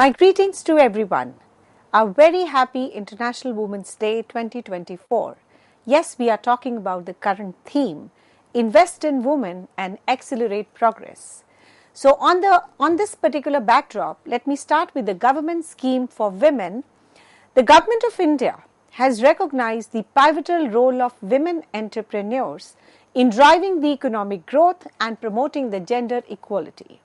My greetings to everyone. A very happy International Women's Day 2024. Yes, we are talking about the current theme, Invest in Women and Accelerate Progress. So on this particular backdrop, let me start with the government scheme for women. The Government of India has recognized the pivotal role of women entrepreneurs in driving the economic growth and promoting the gender equality.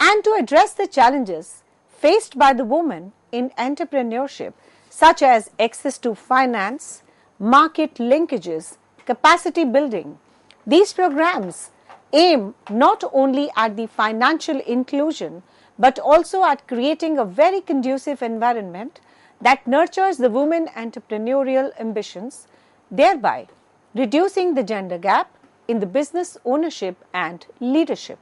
And to address the challenges faced by the women in entrepreneurship, such as access to finance, market linkages, capacity building, these programs aim not only at the financial inclusion but also at creating a very conducive environment that nurtures the women entrepreneurial ambitions, thereby reducing the gender gap in the business ownership and leadership.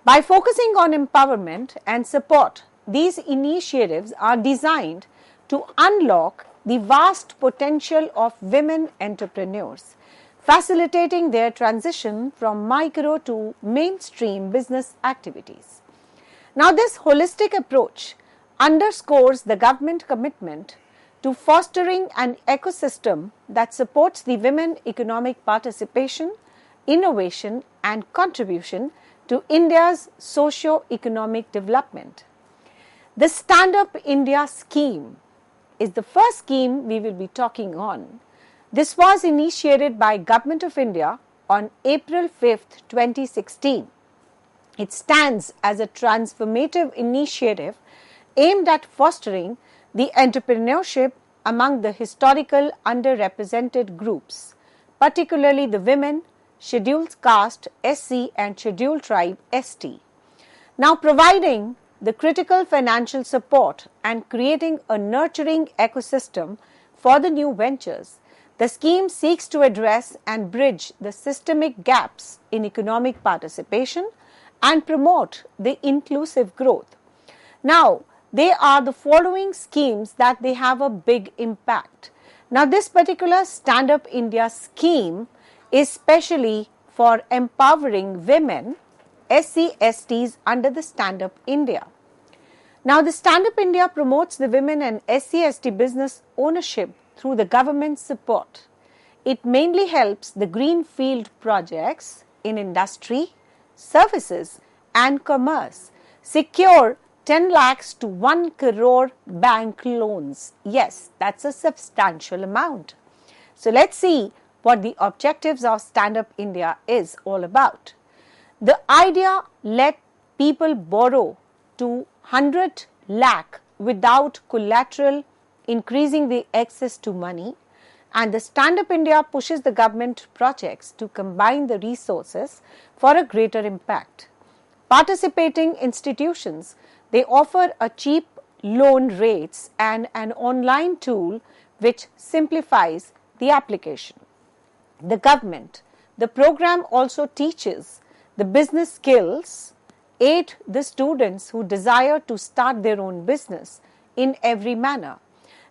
By focusing on empowerment and support, these initiatives are designed to unlock the vast potential of women entrepreneurs, facilitating their transition from micro to mainstream business activities. Now, this holistic approach underscores the government commitment to fostering an ecosystem that supports the women economic participation, innovation, and contribution to India's socio-economic development. The Stand Up India scheme is the first scheme we will be talking on. This was initiated by Government of India on April 5th, 2016. It stands as a transformative initiative aimed at fostering the entrepreneurship among the historical underrepresented groups, particularly the women, scheduled caste SC and scheduled tribe ST. Now, providing the critical financial support and creating a nurturing ecosystem for the new ventures, the scheme seeks to address and bridge the systemic gaps in economic participation and promote the inclusive growth. Now, they are the following schemes that they have a big impact. Now, this particular Stand Up India scheme is specially for empowering women, SC/STs under the Stand Up India. Now, the Stand Up India promotes the women and SC/ST business ownership through the government support. It mainly helps the greenfield projects in industry, services and commerce secure 10 lakhs to 1 crore bank loans. Yes, that's a substantial amount. So, let's see what the objectives of Stand Up India is all about. The idea: let people borrow to 100 lakh without collateral, increasing the access to money, and the Stand Up India pushes the government projects to combine the resources for a greater impact. Participating institutions, they offer a cheap loan rates and an online tool which simplifies the application. The government, the program also teaches the business skills, aid the students who desire to start their own business in every manner.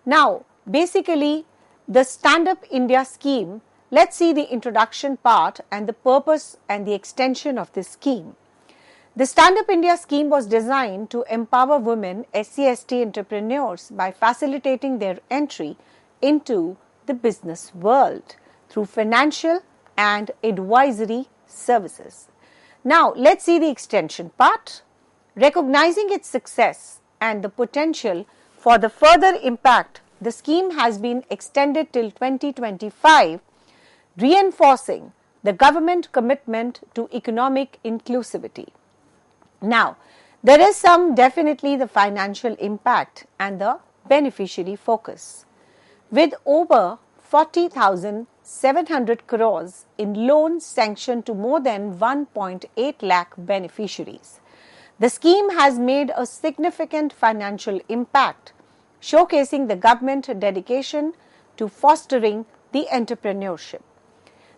Now, basically, the Stand Up India scheme, let's see the introduction part and the purpose and the extension of this scheme. The Stand Up India scheme was designed to empower women SC/ST entrepreneurs by facilitating their entry into the business world through financial and advisory services. Now, let's see the extension part. Recognizing its success and the potential for the further impact, the scheme has been extended till 2025, reinforcing the government commitment to economic inclusivity. Now, there is definitely the financial impact and the beneficiary focus. With over 40,700 crores in loans sanctioned to more than 1.8 lakh beneficiaries, the scheme has made a significant financial impact, showcasing the government dedication to fostering the entrepreneurship.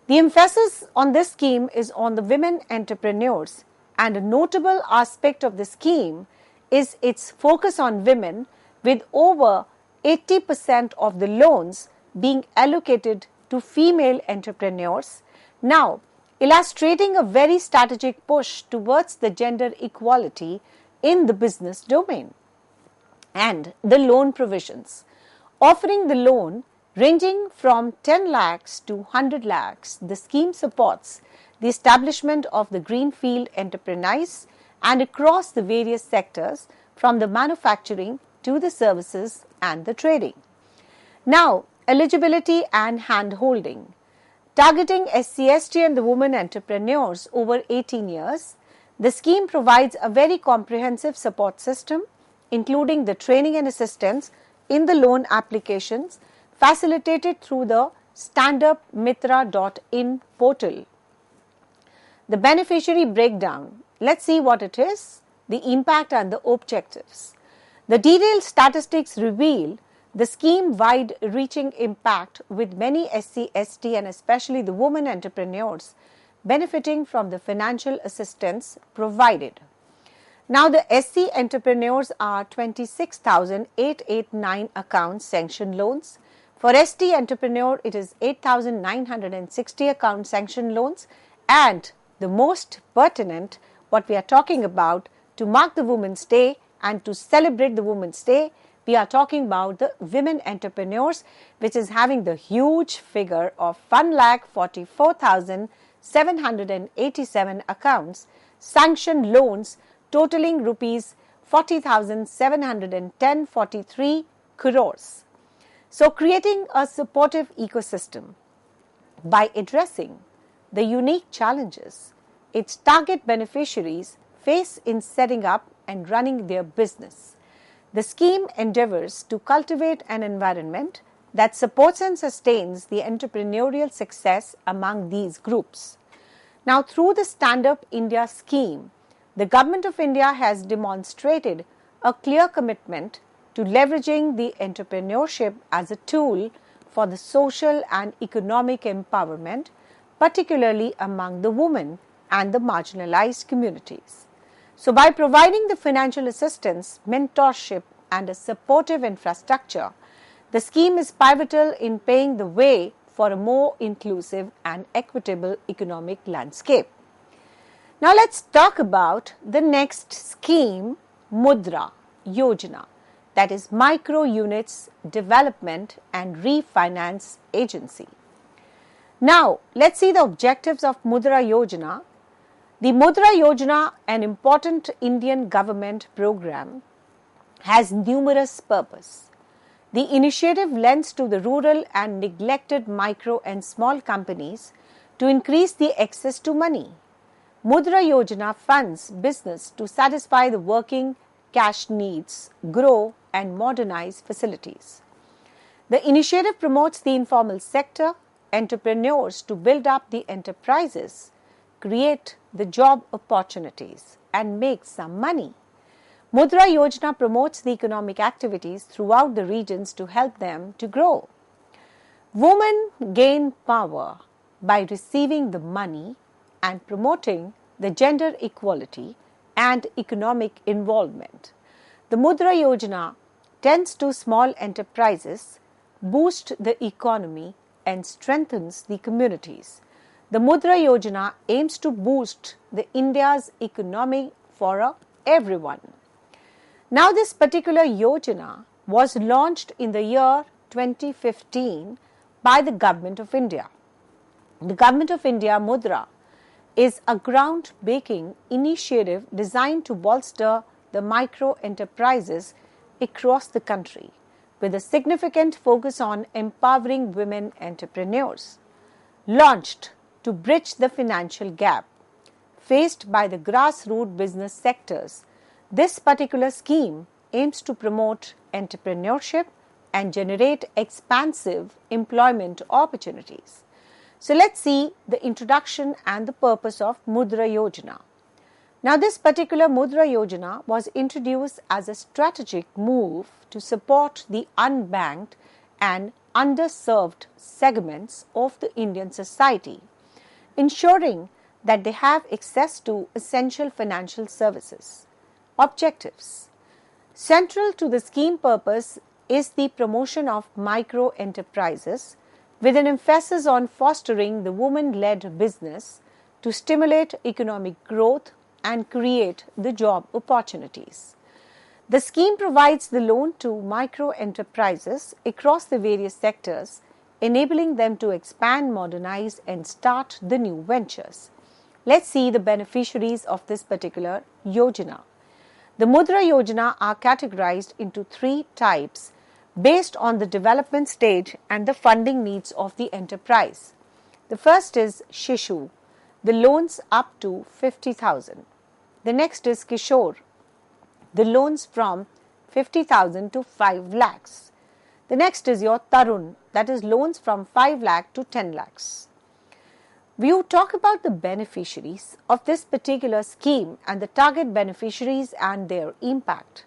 The emphasis on this scheme is on the women entrepreneurs, and a notable aspect of the scheme is its focus on women, with over 80% of the loans being allocated to female entrepreneurs, now illustrating a very strategic push towards the gender equality in the business domain. and the loan provisions. Offering the loan ranging from 10 lakhs to 100 lakhs, the scheme supports the establishment of the greenfield enterprise and across the various sectors from the manufacturing to the services and the trading. Now, eligibility and hand-holding. Targeting SC/ST and the women entrepreneurs over 18 years, the scheme provides a very comprehensive support system, including the training and assistance in the loan applications facilitated through the standupmitra.in portal. The beneficiary breakdown. Let's see what it is, the impact and the objectives. The detailed statistics reveal the scheme wide-reaching impact with many SC/ST and especially the women entrepreneurs benefiting from the financial assistance provided. Now, the SC entrepreneurs are 26,889 account sanctioned loans. For ST entrepreneur, it is 8,960 account sanctioned loans. And the most pertinent, what we are talking about, to mark the Women's Day and to celebrate the Women's Day, we are talking about the women entrepreneurs, which is having the huge figure of 1,44,787 accounts, sanctioned loans totaling rupees 40,710.43 crores. So, creating a supportive ecosystem by addressing the unique challenges its target beneficiaries face in setting up and running their business. The scheme endeavors to cultivate an environment that supports and sustains the entrepreneurial success among these groups. Now, through the Stand Up India scheme, the Government of India has demonstrated a clear commitment to leveraging the entrepreneurship as a tool for the social and economic empowerment, particularly among the women and the marginalized communities. So, by providing the financial assistance, mentorship and a supportive infrastructure, the scheme is pivotal in paving the way for a more inclusive and equitable economic landscape. Now, let's talk about the next scheme, Mudra Yojana, that is Micro Units Development and Refinance Agency. Now, let's see the objectives of Mudra Yojana. The Mudra Yojana, an important Indian government program, has numerous purposes. The initiative lends to the rural and neglected micro and small companies to increase the access to money. Mudra Yojana funds business to satisfy the working cash needs, grow and modernize facilities. The initiative promotes the informal sector, entrepreneurs to build up the enterprises, create the job opportunities and make some money. Mudra Yojana promotes the economic activities throughout the regions to help them to grow. Women gain power by receiving the money and promoting the gender equality and economic involvement. The Mudra Yojana tends to small enterprises, boost the economy and strengthens the communities. The Mudra Yojana aims to boost the India's economy for everyone. Now, this particular Yojana was launched in the year 2015 by the Government of India. The Government of India Mudra is a groundbreaking initiative designed to bolster the micro enterprises across the country with a significant focus on empowering women entrepreneurs. Launched to bridge the financial gap faced by the grassroots business sectors, this particular scheme aims to promote entrepreneurship and generate expansive employment opportunities. So, let's see the introduction and the purpose of Mudra Yojana. Now, this particular Mudra Yojana was introduced as a strategic move to support the unbanked and underserved segments of the Indian society, ensuring that they have access to essential financial services. Objectives. Central to the scheme purpose is the promotion of micro enterprises with an emphasis on fostering the women-led business to stimulate economic growth and create the job opportunities. The scheme provides the loan to micro enterprises across the various sectors, enabling them to expand, modernize, and start the new ventures. Let's see the beneficiaries of this particular Yojana. The Mudra Yojana are categorized into three types based on the development stage and the funding needs of the enterprise. The first is Shishu, the loans up to 50,000. The next is Kishore, the loans from 50,000 to 5 lakhs. The next is your Tarun, that is loans from 5 lakh to 10 lakhs. We will talk about the beneficiaries of this particular scheme and the target beneficiaries and their impact.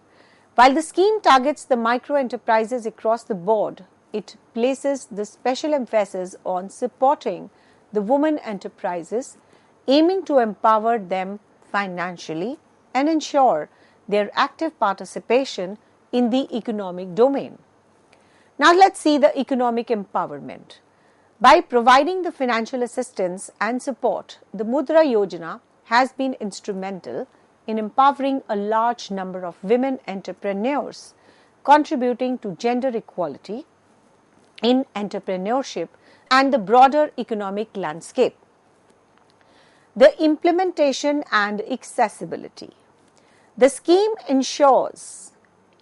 While the scheme targets the micro enterprises across the board, it places the special emphasis on supporting the women enterprises, aiming to empower them financially and ensure their active participation in the economic domain. Now let's see the economic empowerment. By providing the financial assistance and support, the Mudra Yojana has been instrumental in empowering a large number of women entrepreneurs, contributing to gender equality in entrepreneurship and the broader economic landscape. The implementation and accessibility. The scheme ensures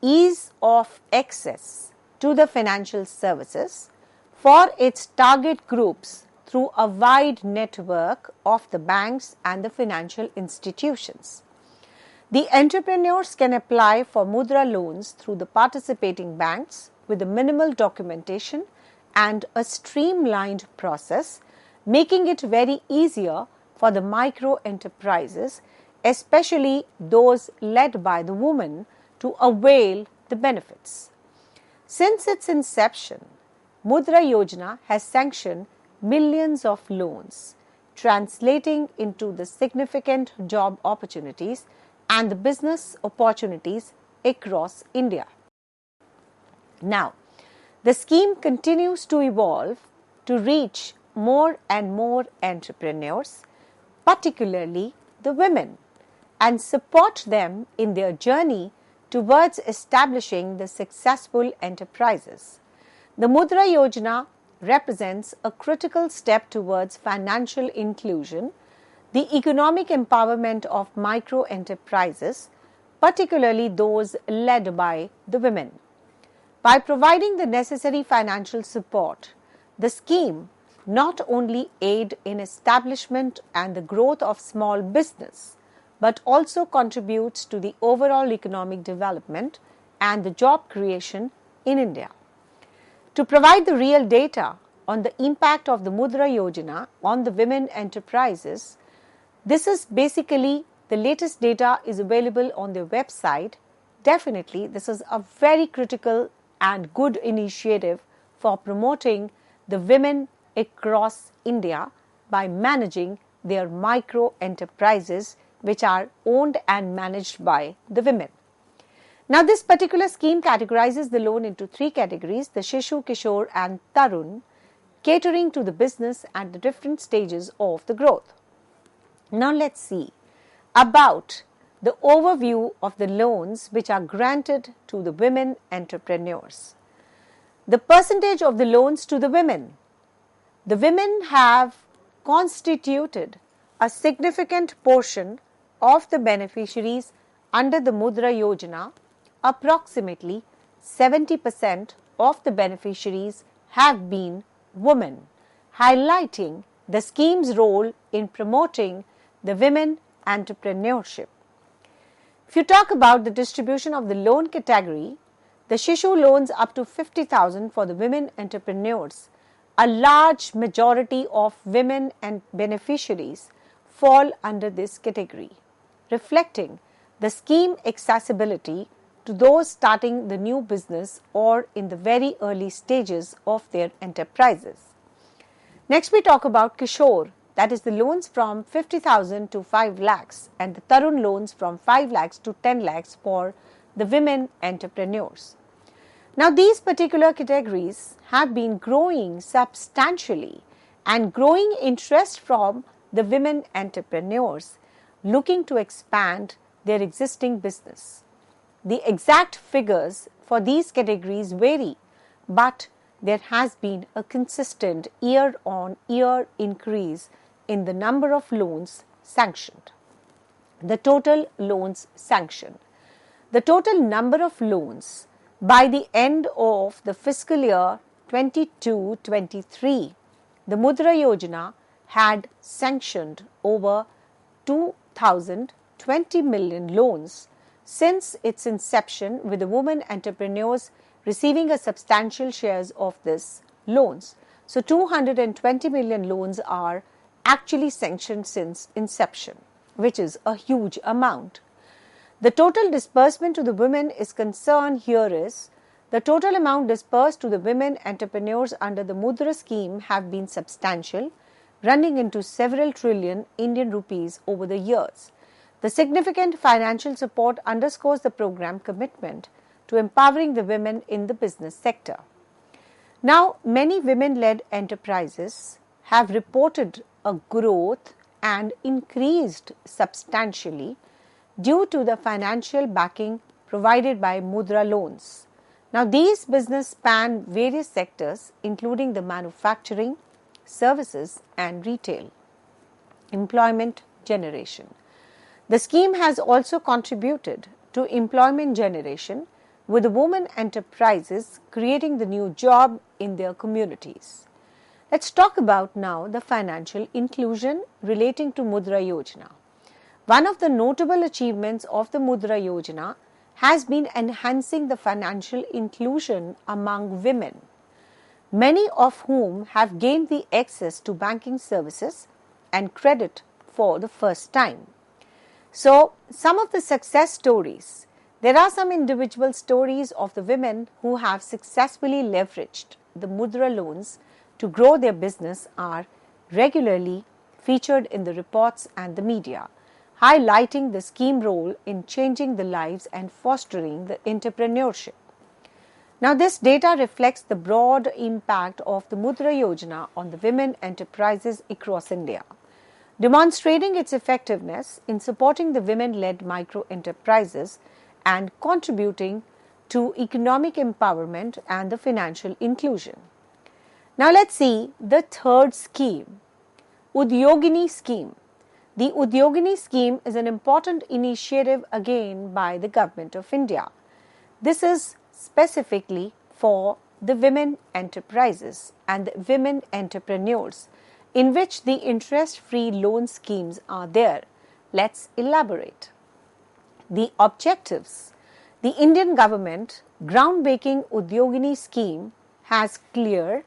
ease of access to the financial services for its target groups through a wide network of the banks and the financial institutions. The entrepreneurs can apply for Mudra loans through the participating banks with a minimal documentation and a streamlined process, making it very easier for the micro enterprises, especially those led by the women, to avail the benefits. Since its inception, Mudra Yojana has sanctioned millions of loans, translating into the significant job opportunities and the business opportunities across India. Now, the scheme continues to evolve to reach more and more entrepreneurs, particularly the women, and support them in their journey towards establishing the successful enterprises. The Mudra Yojana represents a critical step towards financial inclusion, the economic empowerment of micro enterprises, particularly those led by the women. By providing the necessary financial support, the scheme not only aid in establishment and the growth of small business, but also contributes to the overall economic development and the job creation in India. To provide the real data on the impact of the Mudra Yojana on the women enterprises, this is basically the latest data is available on their website. Definitely, this is a very critical and good initiative for promoting the women across India by managing their micro enterprises which are owned and managed by the women. Now, this particular scheme categorizes the loan into three categories, the Shishu, Kishore and Tarun, catering to the business at the different stages of the growth. Now, let's see about the overview of the loans which are granted to the women entrepreneurs. The percentage of the loans to the women. The women have constituted a significant portion of the beneficiaries under the Mudra Yojana. Approximately 70% of the beneficiaries have been women, highlighting the scheme's role in promoting the women entrepreneurship. If you talk about the distribution of the loan category, the Shishu loans up to 50,000 for the women entrepreneurs, a large majority of women and beneficiaries fall under this category, reflecting the scheme accessibility to those starting the new business or in the very early stages of their enterprises. Next, we talk about Kishore, that is the loans from 50,000 to 5 lakhs and the Tarun loans from 5 lakhs to 10 lakhs for the women entrepreneurs. Now, these particular categories have been growing substantially and growing interest from the women entrepreneurs looking to expand their existing business. The exact figures for these categories vary, but there has been a consistent year-on-year increase in the number of loans sanctioned. The total loans sanctioned. The total number of loans by the end of the fiscal year 22-23, the Mudra Yojana had sanctioned over 2,020 million loans since its inception, with the women entrepreneurs receiving a substantial shares of this loans. So 220 million loans are actually sanctioned since inception, which is a huge amount. The total disbursement to the women is concerned here is the total amount disbursed to the women entrepreneurs under the Mudra scheme have been substantial, running into several trillion Indian rupees over the years. The significant financial support underscores the program commitment to empowering the women in the business sector. Now, many women-led enterprises have reported a growth and increased substantially due to the financial backing provided by Mudra loans. Now, these businesses span various sectors, including the manufacturing, services, and retail. Employment generation. The scheme has also contributed to employment generation, with the women enterprises creating the new job in their communities. Let's talk about now the financial inclusion relating to Mudra Yojana. One of the notable achievements of the Mudra Yojana has been enhancing the financial inclusion among women, many of whom have gained the access to banking services and credit for the first time. So, some of the success stories. There are some individual stories of the women who have successfully leveraged the Mudra loans to grow their business are regularly featured in the reports and the media, highlighting the scheme role in changing the lives and fostering the entrepreneurship. Now, this data reflects the broad impact of the Mudra Yojana on the women enterprises across India, demonstrating its effectiveness in supporting the women-led micro-enterprises and contributing to economic empowerment and the financial inclusion. Now, let's see the third scheme, Udyogini scheme. The Udyogini scheme is an important initiative again by the Government of India. This is specifically for the women enterprises and the women entrepreneurs, in which the interest-free loan schemes are there. Let's elaborate. The objectives. The Indian government groundbreaking Udyogini scheme has clear,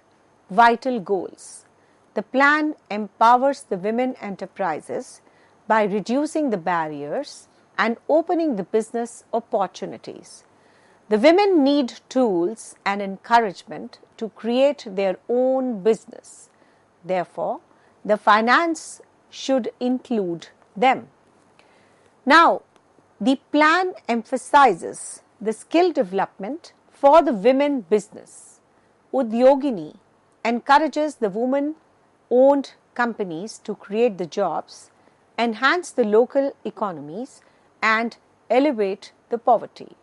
vital goals. The plan empowers the women enterprises by reducing the barriers and opening the business opportunities. The women need tools and encouragement to create their own business. Therefore, the finance should include them. Now, the plan emphasizes the skill development for the women business. Udyogini encourages the women-owned companies to create the jobs, enhance the local economies, and elevate the poverty.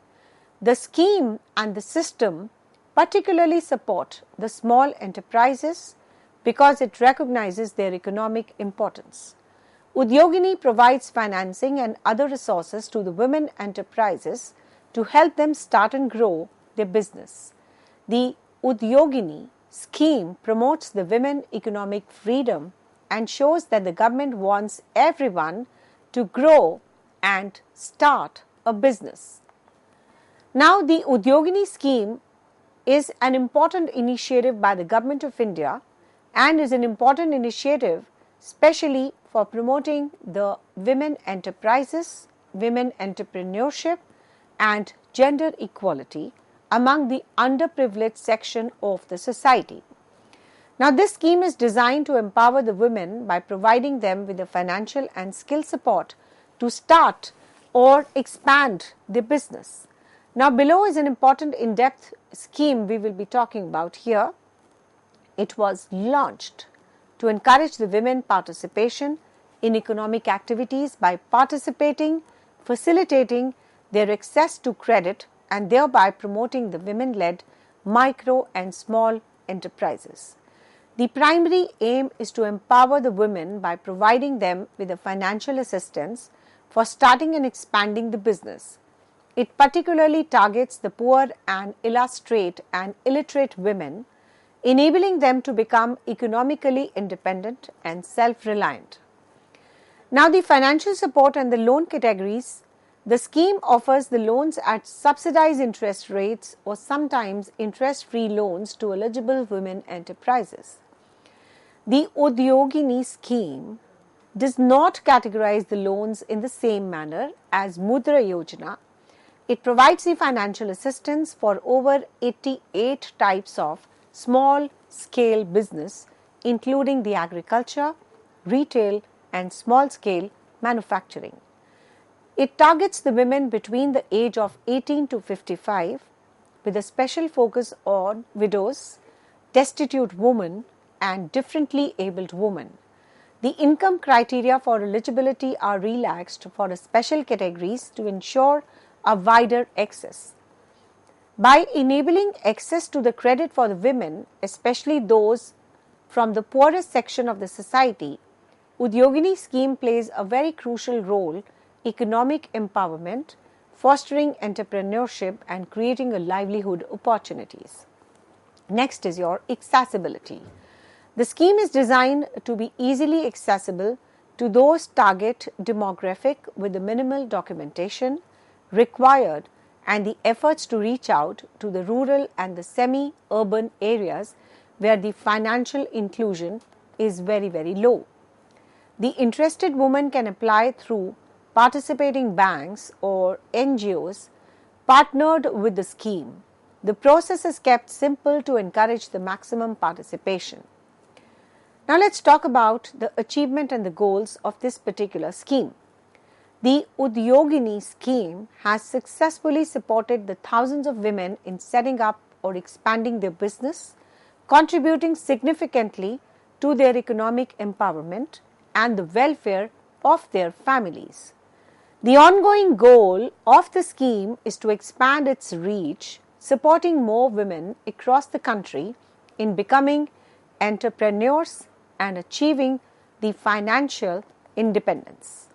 The scheme and the system particularly support the small enterprises because it recognizes their economic importance. Udyogini provides financing and other resources to the women enterprises to help them start and grow their business. The Udyogini scheme promotes the women economic freedom and shows that the government wants everyone to grow and start a business. Now, the Udyogini scheme is an important initiative by the Government of India and is an important initiative especially for promoting the women enterprises, women entrepreneurship, and gender equality among the underprivileged section of the society. Now, this scheme is designed to empower the women by providing them with the financial and skill support to start or expand their business. Now, below is an important in-depth scheme we will be talking about here. It was launched to encourage the women participation in economic activities by facilitating their access to credit and thereby promoting the women-led micro and small enterprises. The primary aim is to empower the women by providing them with the financial assistance for starting and expanding the business. It particularly targets the poor and illiterate women, enabling them to become economically independent and self-reliant. Now, the financial support and the loan categories. The scheme offers the loans at subsidized interest rates or sometimes interest-free loans to eligible women enterprises. The Udyogini scheme does not categorize the loans in the same manner as Mudra Yojana. It provides the financial assistance for over 88 types of small-scale business, including the agriculture, retail, and small-scale manufacturing. It targets the women between the age of 18 to 55 with a special focus on widows, destitute women, and differently abled women. The income criteria for eligibility are relaxed for the special categories to ensure a wider access. By enabling access to the credit for the women, especially those from the poorest section of the society, Udyogini scheme plays a very crucial role in economic empowerment, fostering entrepreneurship and creating a livelihood opportunities. Next is your accessibility. The scheme is designed to be easily accessible to those target demographic with the minimal documentation required and the efforts to reach out to the rural and the semi-urban areas where the financial inclusion is very, very low. The interested woman can apply through participating banks or NGOs partnered with the scheme. The process is kept simple to encourage the maximum participation. Now let's talk about the achievement and the goals of this particular scheme. The Udyogini scheme has successfully supported the thousands of women in setting up or expanding their business, contributing significantly to their economic empowerment and the welfare of their families. The ongoing goal of the scheme is to expand its reach, supporting more women across the country in becoming entrepreneurs and achieving the financial independence.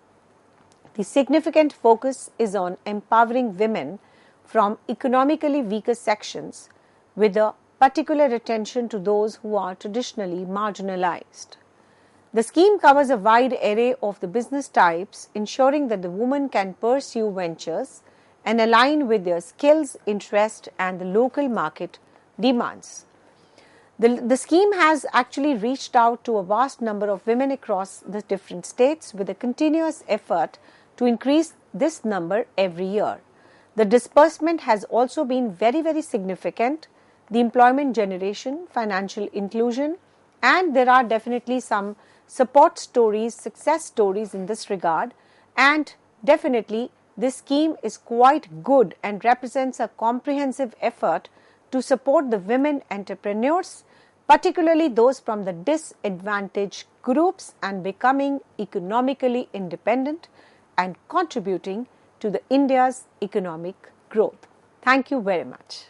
The significant focus is on empowering women from economically weaker sections with a particular attention to those who are traditionally marginalized. The scheme covers a wide array of the business types, ensuring that the woman can pursue ventures and align with their skills, interest, and the local market demands. The scheme has actually reached out to a vast number of women across the different states with a continuous effort to increase this number every year. The disbursement has also been very, very significant. The employment generation, financial inclusion, and there are definitely some support stories, success stories in this regard, and definitely this scheme is quite good and represents a comprehensive effort to support the women entrepreneurs, particularly those from the disadvantaged groups, and becoming economically independent and contributing to the India's economic growth. Thank you very much.